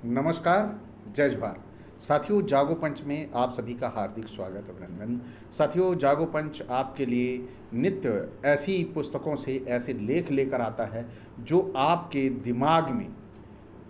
नमस्कार, जय जोहार। साथियों, जागो पंच में आप सभी का हार्दिक स्वागत, अभिनंदन। साथियों, जागो पंच आपके लिए नित्य ऐसी पुस्तकों से ऐसे लेख लेकर आता है जो आपके दिमाग में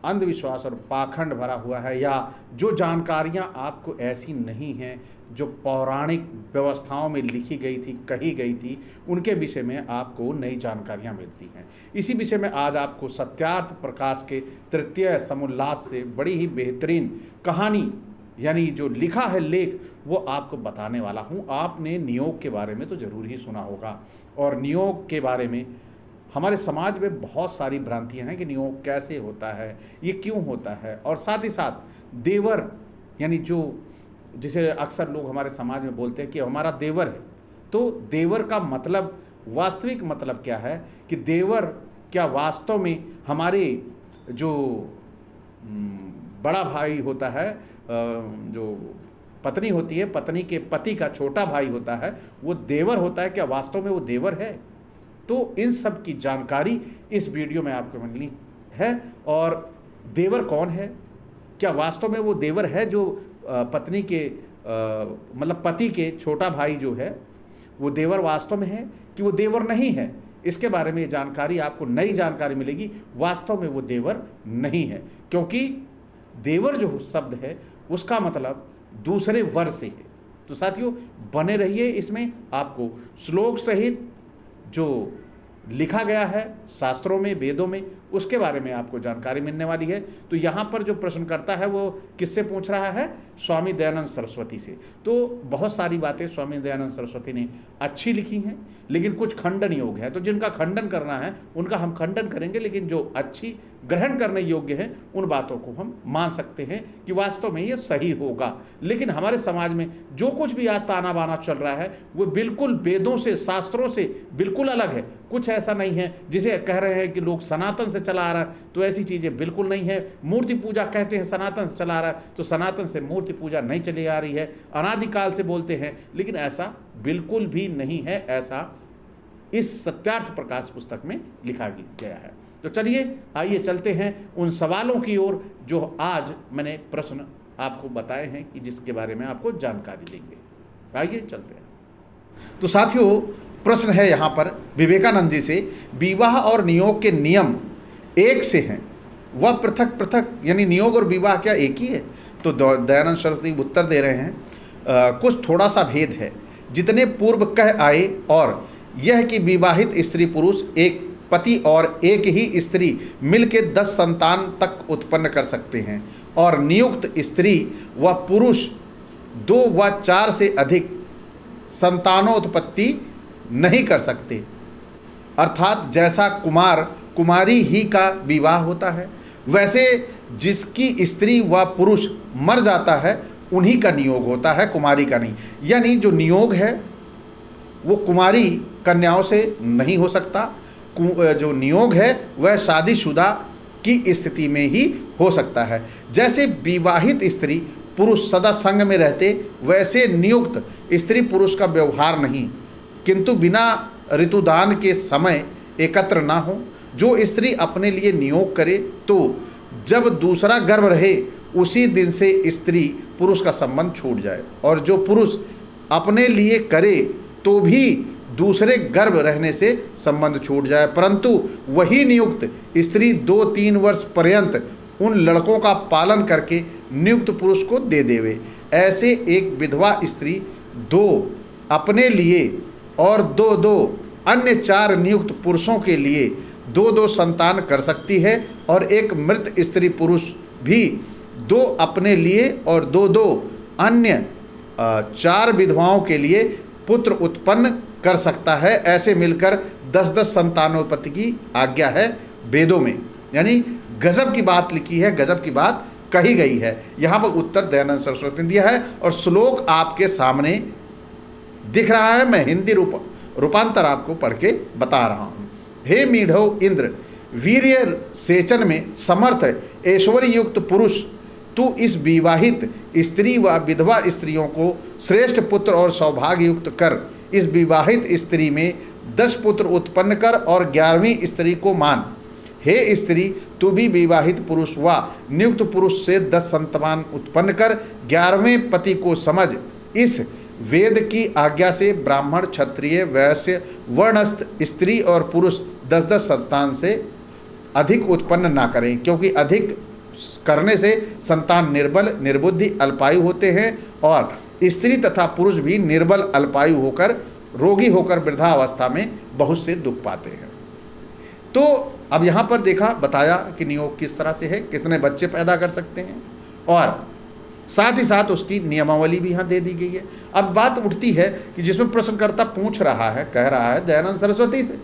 अंधविश्वास और पाखंड भरा हुआ है, या जो जानकारियां आपको ऐसी नहीं हैं जो पौराणिक व्यवस्थाओं में लिखी गई थी, कही गई थी, उनके विषय में आपको नई जानकारियां मिलती हैं। इसी विषय में आज आपको सत्यार्थ प्रकाश के तृतीय समुल्लास से बड़ी ही बेहतरीन कहानी, यानी जो लिखा है लेख, वो आपको बताने वाला हूँ। आपने नियोग के बारे में तो ज़रूर ही सुना होगा, और नियोग के बारे में हमारे समाज में बहुत सारी भ्रांतियां हैं कि नियोग कैसे होता है, ये क्यों होता है, और साथ ही साथ देवर, यानी जो जिसे अक्सर लोग हमारे समाज में बोलते हैं कि हमारा देवर है, तो देवर का मतलब, वास्तविक मतलब क्या है, कि देवर क्या वास्तव में हमारे जो बड़ा भाई होता है, जो पत्नी होती है, पत्नी के पति का छोटा भाई होता है, वो देवर होता है, क्या वास्तव में वो देवर है? तो इन सब की जानकारी इस वीडियो में आपको मिलनी है। और देवर कौन है, क्या वास्तव में वो देवर है जो पत्नी के मतलब पति के छोटा भाई जो है वो देवर वास्तव में है, कि वो देवर नहीं है? इसके बारे में जानकारी, आपको नई जानकारी मिलेगी। वास्तव में वो देवर नहीं है, क्योंकि देवर जो शब्द है उसका मतलब दूसरे वर से है। तो साथियों, बने रहिए इसमें, आपको श्लोक सहित जो लिखा गया है शास्त्रों में, वेदों में, उसके बारे में आपको जानकारी मिलने वाली है। तो यहाँ पर जो प्रश्न करता है वो किससे पूछ रहा है? स्वामी दयानंद सरस्वती से। तो बहुत सारी बातें स्वामी दयानंद सरस्वती ने अच्छी लिखी हैं, लेकिन कुछ खंडन योग है। तो जिनका खंडन करना है उनका हम खंडन करेंगे, लेकिन जो अच्छी ग्रहण करने योग्य है उन बातों को हम मान सकते हैं कि वास्तव में ये सही होगा। लेकिन हमारे समाज में जो कुछ भी आज ताना बाना चल रहा है वो बिल्कुल वेदों से, शास्त्रों से बिल्कुल अलग है। कुछ ऐसा नहीं है जिसे कह रहे हैं कि लोग सनातन से चला आ रहा है, तो ऐसी चीज़ें बिल्कुल नहीं है। मूर्ति पूजा कहते हैं सनातन से चला आ रहा है, तो सनातन से मूर्ति पूजा नहीं चली आ रही है, अनादिकाल से बोलते हैं, लेकिन ऐसा बिल्कुल भी नहीं है। ऐसा इस सत्यार्थ प्रकाश पुस्तक में लिखा गया है। तो चलिए, आइए चलते हैं उन सवालों की ओर जो आज मैंने प्रश्न आपको बताए हैं कि जिसके बारे में आपको जानकारी देंगे। आइए चलते हैं। तो साथियों, प्रश्न है यहाँ पर विवेकानंद जी से, विवाह और नियोग के नियम एक से हैं, वह पृथक पृथक, यानी नियोग और विवाह क्या एक ही है? तो दयानंद सरस्वती उत्तर दे रहे हैं, कुछ थोड़ा सा भेद है। जितने पूर्व कह आए, और यह कि विवाहित स्त्री पुरुष एक पति और एक ही स्त्री मिलकर 10 संतान तक उत्पन्न कर सकते हैं, और नियुक्त स्त्री व पुरुष 2 व 4 से अधिक संतानोत्पत्ति नहीं कर सकते। अर्थात जैसा कुमार कुमारी ही का विवाह होता है, वैसे जिसकी स्त्री व पुरुष मर जाता है उन्हीं का नियोग होता है, कुमारी का नहीं। यानी जो नियोग है वो कुमारी कन्याओं से नहीं हो सकता, जो नियोग है वह शादीशुदा की स्थिति में ही हो सकता है। जैसे विवाहित स्त्री पुरुष सदा संग में रहते, वैसे नियुक्त स्त्री पुरुष का व्यवहार नहीं, किंतु बिना ऋतुदान के समय एकत्र ना हो। जो स्त्री अपने लिए नियोग करे तो जब दूसरा गर्भ रहे उसी दिन से स्त्री पुरुष का संबंध छूट जाए, और जो पुरुष अपने लिए करे तो भी दूसरे गर्भ रहने से संबंध छूट जाए, परंतु वही नियुक्त स्त्री 2-3 वर्ष पर्यंत उन लड़कों का पालन करके नियुक्त पुरुष को दे देवे। ऐसे एक विधवा स्त्री 2 अपने लिए और 2-2 अन्य 4 नियुक्त पुरुषों के लिए 2-2 संतान कर सकती है, और एक मृत स्त्री पुरुष भी 2 अपने लिए और 2-2 अन्य 4 विधवाओं के लिए पुत्र उत्पन्न कर सकता है। ऐसे मिलकर 10-10 संतानोत्पत्ति की आज्ञा है वेदों में। यानी गजब की बात लिखी है, गजब की बात कही गई है। यहाँ पर उत्तर दयानंद सरस्वती ने दिया है, और श्लोक आपके सामने दिख रहा है। मैं हिंदी रूपांतर आपको पढ़ के बता रहा हूँ। हे मीढ़ो इंद्र, वीर्य सेचन में समर्थ ऐश्वर्य युक्त पुरुष, तू इस विवाहित स्त्री व विधवा स्त्रियों को श्रेष्ठ पुत्र और सौभाग्य युक्त कर। इस विवाहित स्त्री में 10 पुत्र उत्पन्न कर और 11वीं स्त्री को मान। हे स्त्री, तू भी विवाहित पुरुष व नियुक्त पुरुष से 10 संतान उत्पन्न कर 11वें पति को समझ। इस वेद की आज्ञा से ब्राह्मण, क्षत्रिय, वैश्य, वर्णस्थ स्त्री और पुरुष 10-10 संतान से अधिक उत्पन्न ना करें, क्योंकि अधिक करने से संतान निर्बल, निर्बुद्धि, अल्पायु होते हैं और स्त्री तथा पुरुष भी निर्बल, अल्पायु होकर, रोगी होकर वृद्धावस्था में बहुत से दुख पाते हैं। तो अब यहाँ पर देखा, बताया कि नियोग किस तरह से है, कितने बच्चे पैदा कर सकते हैं, और साथ ही साथ उसकी नियमावली भी यहाँ दे दी गई है। अब बात उठती है कि जिसमें प्रश्नकर्ता पूछ रहा है, कह रहा है दयानंद सरस्वती से,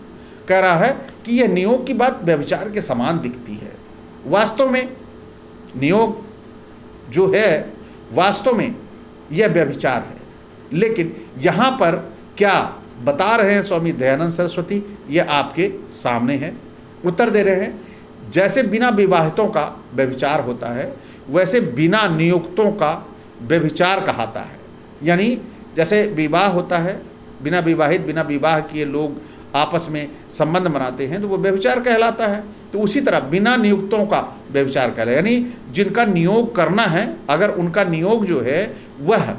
कह रहा है कि यह नियोग की बात व्यभिचार के समान दिखती है। वास्तव में नियोग जो है, वास्तव में यह व्यभिचार है, लेकिन यहाँ पर क्या बता रहे हैं स्वामी दयानंद सरस्वती, यह आपके सामने है। उत्तर दे रहे हैं, जैसे बिना विवाहितों का व्यभिचार होता है, वैसे बिना नियुक्तों का व्यभिचार कहता है। यानी जैसे विवाह होता है, बिना विवाहित, बिना विवाह किए लोग आपस में संबंध बनाते हैं तो वो व्यभिचार कहलाता है। तो उसी तरह बिना नियुक्तों का व्यभिचार कहलाता है, यानी जिनका नियोग करना है, अगर उनका नियोग जो है वह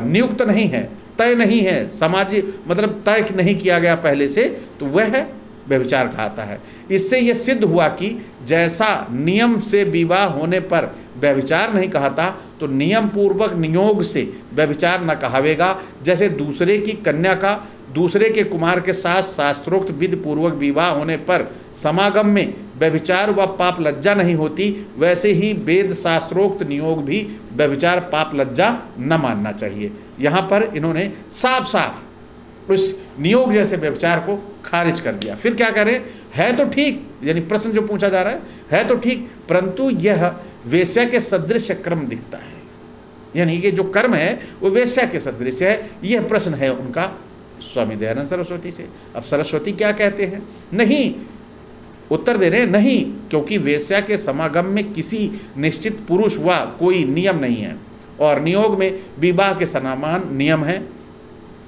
नियुक्त नहीं है, तय नहीं है, सामाजिक मतलब तय नहीं किया गया पहले से, तो वह व्यभिचार कहता है। इससे यह सिद्ध हुआ कि जैसा नियम से विवाह होने पर व्यभिचार नहीं कहता, तो नियम पूर्वक नियोग से व्यभिचार न कहावेगा। जैसे दूसरे की कन्या का दूसरे के कुमार के साथ शास्त्रोक्त विधि पूर्वक विवाह होने पर समागम में व्यभिचार व पाप लज्जा नहीं होती, वैसे ही वेद शास्त्रोक्त नियोग भी व्यभिचार पाप लज्जा न मानना चाहिए। यहाँ पर इन्होंने साफ साफ उस नियोग जैसे व्यभिचार को खारिज कर दिया। फिर क्या करें, है तो ठीक, यानी प्रश्न जो पूछा जा रहा है तो ठीक, परंतु यह वेश्या के सदृश क्रम दिखता है, यानी कि जो कर्म है वो वेश्या के सदृश है। यह प्रश्न है उनका स्वामी दयानंद सरस्वती से। अब सरस्वती क्या कहते हैं, नहीं, उत्तर दे रहे हैं नहीं, क्योंकि वेश्या के समागम में किसी निश्चित पुरुष व कोई नियम नहीं है, और नियोग में विवाह के समान नियम है।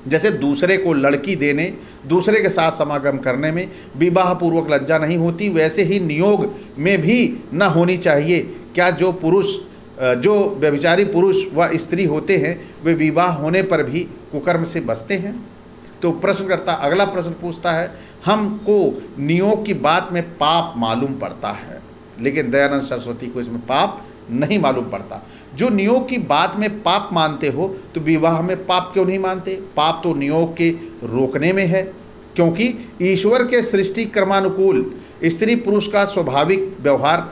जैसे दूसरे को लड़की देने, दूसरे के साथ समागम करने में विवाह पूर्वक लज्जा नहीं होती, वैसे ही नियोग में भी न होनी चाहिए। क्या जो पुरुष, जो व्यभिचारी पुरुष व स्त्री होते हैं, वे विवाह होने पर भी कुकर्म से बचते हैं? तो प्रश्नकर्ता अगला प्रश्न पूछता है, हमको नियोग की बात में पाप मालूम पड़ता है, लेकिन दयानंद सरस्वती को इसमें पाप नहीं मालूम पड़ता। जो नियोग की बात में पाप मानते हो, तो विवाह में पाप क्यों नहीं मानते? पाप तो नियोग के रोकने में है, क्योंकि ईश्वर के सृष्टि क्रमानुकूल स्त्री पुरुष का स्वाभाविक व्यवहार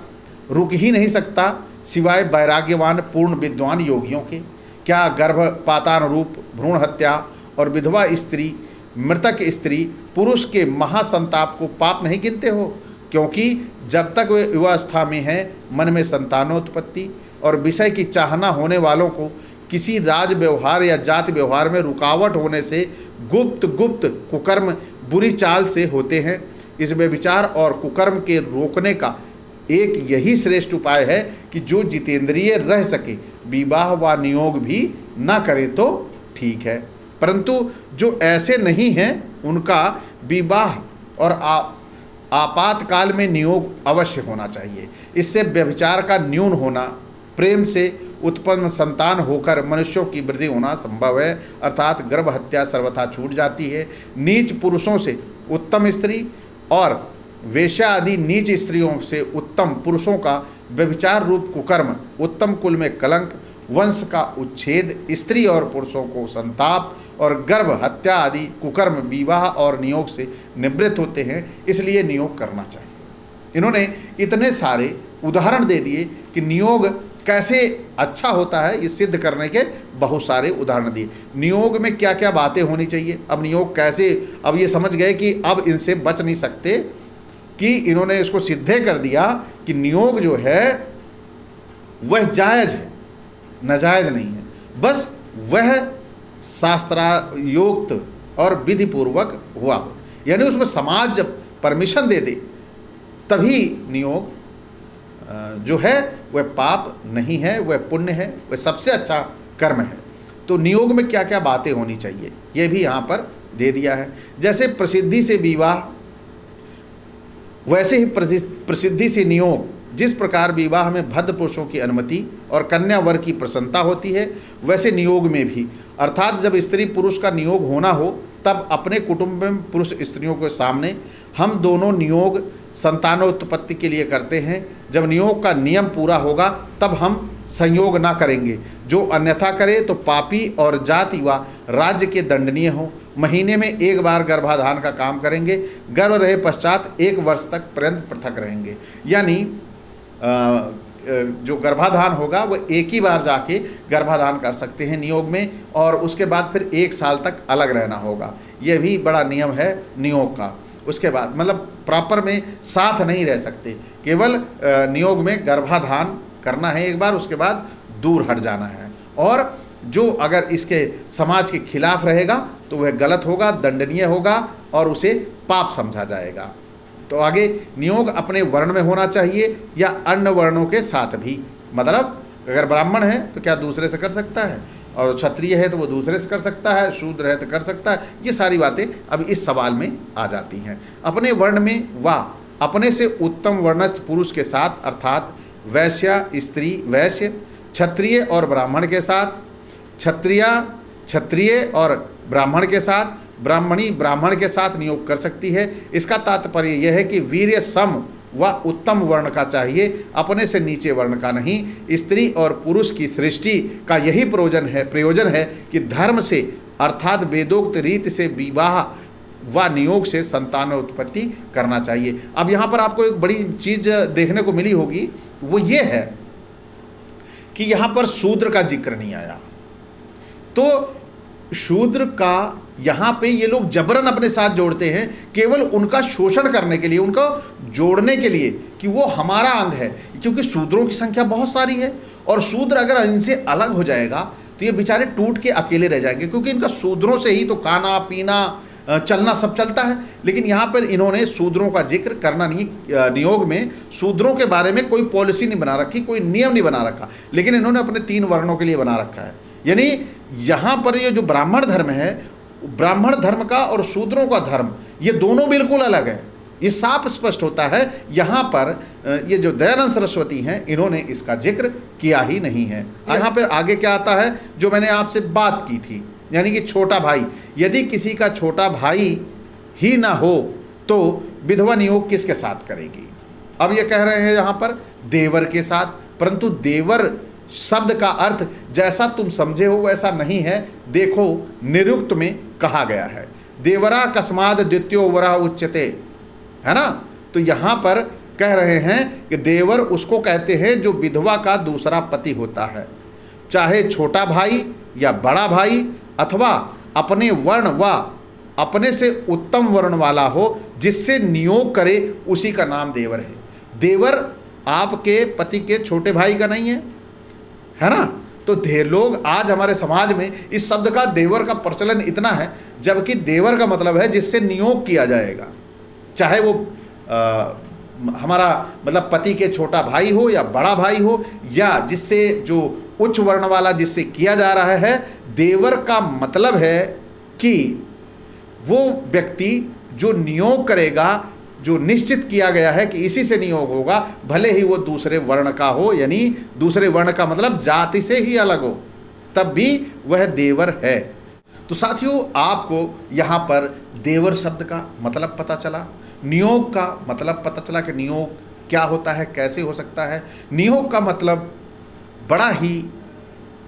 रुक ही नहीं सकता, सिवाय वैराग्यवान पूर्ण विद्वान योगियों के। क्या गर्भपातानुरूप भ्रूण हत्या और विधवा स्त्री, मृतक स्त्री पुरुष के महासंताप को पाप नहीं गिनते हो? क्योंकि जब तक वे युवावस्था में हैं, मन में संतानोत्पत्ति और विषय की चाहना होने वालों को किसी राज व्यवहार या जाति व्यवहार में रुकावट होने से गुप्त कुकर्म बुरी चाल से होते हैं। इस व्यभिचार और कुकर्म के रोकने का एक यही श्रेष्ठ उपाय है कि जो जितेंद्रिय रह सके विवाह व नियोग भी ना करे तो ठीक है, परंतु जो ऐसे नहीं हैं उनका विवाह और आपातकाल में नियोग अवश्य होना चाहिए। इससे व्यभिचार का न्यून होना, प्रेम से उत्पन्न संतान होकर मनुष्यों की वृद्धि होना संभव है, अर्थात गर्भ हत्या सर्वथा छूट जाती है। नीच पुरुषों से उत्तम स्त्री और वेश्या आदि नीच स्त्रियों से उत्तम पुरुषों का व्यभिचार रूप कुकर्म उत्तम कुल में कलंक, वंश का उच्छेद, स्त्री और पुरुषों को संताप और गर्भ हत्या आदि कुकर्म विवाह और नियोग से निवृत्त होते हैं, इसलिए नियोग करना चाहिए। इन्होंने इतने सारे उदाहरण दे दिए कि नियोग कैसे अच्छा होता है, ये सिद्ध करने के बहुत सारे उदाहरण दिए। नियोग में क्या क्या बातें होनी चाहिए, अब नियोग कैसे, अब ये समझ गए कि अब इनसे बच नहीं सकते, कि इन्होंने इसको सिद्धे कर दिया कि नियोग जो है वह जायज़ है, नाजायज़ नहीं है, बस वह शास्त्रायोक्त और विधि पूर्वक हुआ हो, यानी उसमें समाज जब परमिशन दे दे तभी नियोग जो है वह पाप नहीं है, वह पुण्य है, वह सबसे अच्छा कर्म है। तो नियोग में क्या क्या बातें होनी चाहिए ये भी यहाँ पर दे दिया है। जैसे प्रसिद्धि से विवाह, वैसे ही प्रसिद्धि से नियोग, जिस प्रकार विवाह में भद्र पुरुषों की अनुमति और कन्या वर की प्रसन्नता होती है, वैसे नियोग में भी, अर्थात जब स्त्री पुरुष का नियोग होना हो तब अपने कुटुंब में पुरुष स्त्रियों के सामने हम दोनों नियोग संतानोत्पत्ति के लिए करते हैं। जब नियोग का नियम पूरा होगा तब हम संयोग ना करेंगे। जो अन्यथा करे तो पापी और जाति व राज्य के दंडनीय हो। महीने में एक बार गर्भाधान का काम करेंगे। गर्भ रहे पश्चात 1 वर्ष तक पर्यंत पृथक रहेंगे। यानी जो गर्भाधान होगा वो एक ही बार जाके गर्भाधान कर सकते हैं नियोग में, और उसके बाद फिर 1 साल तक अलग रहना होगा। यह भी बड़ा नियम है नियोग का। उसके बाद मतलब प्रॉपर में साथ नहीं रह सकते, केवल नियोग में गर्भाधान करना है एक बार, उसके बाद दूर हट जाना है। और जो अगर इसके समाज के खिलाफ रहेगा तो वह गलत होगा, दंडनीय होगा और उसे पाप समझा जाएगा। तो आगे नियोग अपने वर्ण में होना चाहिए या अन्य वर्णों के साथ भी। मतलब अगर ब्राह्मण है तो क्या दूसरे से कर सकता है, और क्षत्रिय है तो वो दूसरे से कर सकता है, शूद्र है तो कर सकता है। ये सारी बातें अब इस सवाल में आ जाती हैं। अपने वर्ण में व अपने से उत्तम वर्णस्थ पुरुष के साथ, अर्थात वैश्य स्त्री वैश्य, क्षत्रिय और ब्राह्मण के साथ, क्षत्रिय और ब्राह्मण के साथ, ब्राह्मणी ब्राह्मण के साथ नियोग कर सकती है। इसका तात्पर्य यह है कि वीर्य सम व उत्तम वर्ण का चाहिए, अपने से नीचे वर्ण का नहीं। स्त्री और पुरुष की सृष्टि का यही प्रयोजन है कि धर्म से अर्थात वेदोक्त रीति से विवाह व नियोग से संतानोत्पत्ति करना चाहिए। अब यहाँ पर आपको एक बड़ी चीज देखने को मिली होगी, वो ये है कि यहाँ पर शूद्र का जिक्र नहीं आया। तो शूद्र का यहाँ पे ये लोग जबरन अपने साथ जोड़ते हैं, केवल उनका शोषण करने के लिए, उनको जोड़ने के लिए कि वो हमारा अंग है, क्योंकि शूद्रों की संख्या बहुत सारी है। और शूद्र अगर इनसे अलग हो जाएगा तो ये बेचारे टूट के अकेले रह जाएंगे, क्योंकि इनका शूद्रों से ही तो खाना पीना चलना सब चलता है। लेकिन यहाँ पर इन्होंने शूद्रों का जिक्र करना नहीं, नियोग में शूद्रों के बारे में कोई पॉलिसी नहीं बना रखी, कोई नियम नहीं बना रखा, लेकिन इन्होंने अपने 3 वर्णों के लिए बना रखा है। यानी यहाँ पर ये जो ब्राह्मण धर्म है, ब्राह्मण धर्म का और शूद्रों का धर्म, ये दोनों बिल्कुल अलग है। ये साफ स्पष्ट होता है। यहाँ पर ये जो दयानंद सरस्वती हैं, इन्होंने इसका जिक्र किया ही नहीं है। यहाँ पर आगे क्या आता है, जो मैंने आपसे बात की थी, यानी कि छोटा भाई। यदि किसी का छोटा भाई ही ना हो तो विधवा नियोग किसके साथ करेगी? अब ये कह रहे हैं यहाँ पर देवर के साथ, परंतु देवर शब्द का अर्थ जैसा तुम समझे हो वैसा नहीं है। देखो निरुक्त में कहा गया है, देवरा कस्माद द्वितीयो वरा उच्यते, है ना। तो यहाँ पर कह रहे हैं कि देवर उसको कहते हैं जो विधवा का दूसरा पति होता है, चाहे छोटा भाई या बड़ा भाई, अथवा अपने वर्ण व अपने से उत्तम वर्ण वाला हो, जिससे नियोग करे, उसी का नाम देवर है। देवर आपके पति के छोटे भाई का नहीं है ना। तो लोग आज हमारे समाज में इस शब्द का देवर का प्रचलन इतना है, जबकि देवर का मतलब है जिससे नियोग किया जाएगा, चाहे वो हमारा मतलब पति के छोटा भाई हो या बड़ा भाई हो, या जिससे जो उच्च वर्ण वाला जिससे किया जा रहा है। देवर का मतलब है कि वो व्यक्ति जो नियोग करेगा, जो निश्चित किया गया है कि इसी से नियोग होगा, भले ही वो दूसरे वर्ण का हो, यानी दूसरे वर्ण का मतलब जाति से ही अलग हो, तब भी वह देवर है। तो साथियों, आपको यहाँ पर देवर शब्द का मतलब पता चला, नियोग का मतलब पता चला कि नियोग क्या होता है, कैसे हो सकता है। नियोग का मतलब बड़ा ही,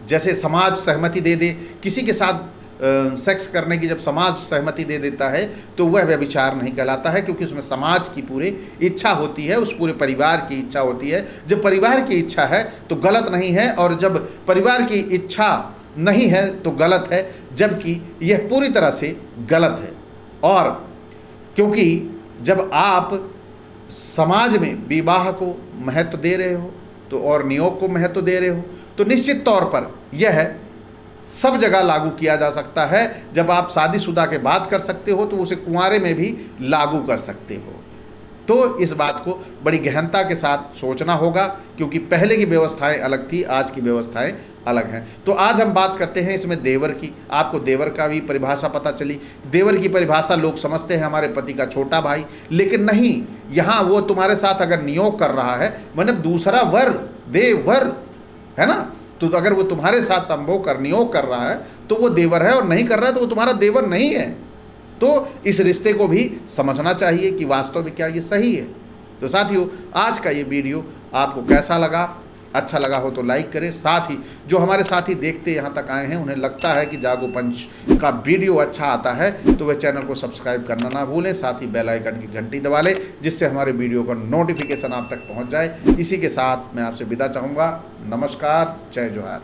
जैसे समाज सहमति दे दे किसी के साथ सेक्स करने की, जब समाज सहमति दे देता है तो वह व्यभिचार नहीं कहलाता है, क्योंकि उसमें समाज की पूरी इच्छा होती है, उस पूरे परिवार की इच्छा होती है। जब परिवार की इच्छा है तो गलत नहीं है, और जब परिवार की इच्छा नहीं है तो गलत है, जबकि यह पूरी तरह से गलत है। और क्योंकि जब आप समाज में विवाह को महत्व दे रहे हो तो और नियोग को महत्व दे रहे हो, तो निश्चित तौर पर यह सब जगह लागू किया जा सकता है। जब आप शादीशुदा के बाद कर सकते हो तो उसे कुंवारे में भी लागू कर सकते हो। तो इस बात को बड़ी गहनता के साथ सोचना होगा, क्योंकि पहले की व्यवस्थाएं अलग थी, आज की व्यवस्थाएं अलग हैं। तो आज हम बात करते हैं इसमें देवर की। आपको देवर का भी परिभाषा पता चली। देवर की परिभाषा लोग समझते हैं हमारे पति का छोटा भाई, लेकिन नहीं, यहाँ वो तुम्हारे साथ अगर नियोग कर रहा है, मतलब दूसरा वर, देवर है ना, तो अगर वो तुम्हारे साथ संभोग कर नियोग कर रहा है तो वो देवर है, और नहीं कर रहा है तो वो तुम्हारा देवर नहीं है। तो इस रिश्ते को भी समझना चाहिए कि वास्तव में क्या ये सही है। तो साथियों, आज का ये वीडियो आपको कैसा लगा? अच्छा लगा हो तो लाइक करें। साथ ही जो हमारे साथी देखते यहाँ तक आए हैं, उन्हें लगता है कि जागो पंच का वीडियो अच्छा आता है, तो वह चैनल को सब्सक्राइब करना ना भूलें। साथ ही बेल आइकन की घंटी दबा लें, जिससे हमारे वीडियो का नोटिफिकेशन आप तक पहुँच जाए। इसी के साथ मैं आपसे विदा चाहूँगा। नमस्कार, जय जोहार।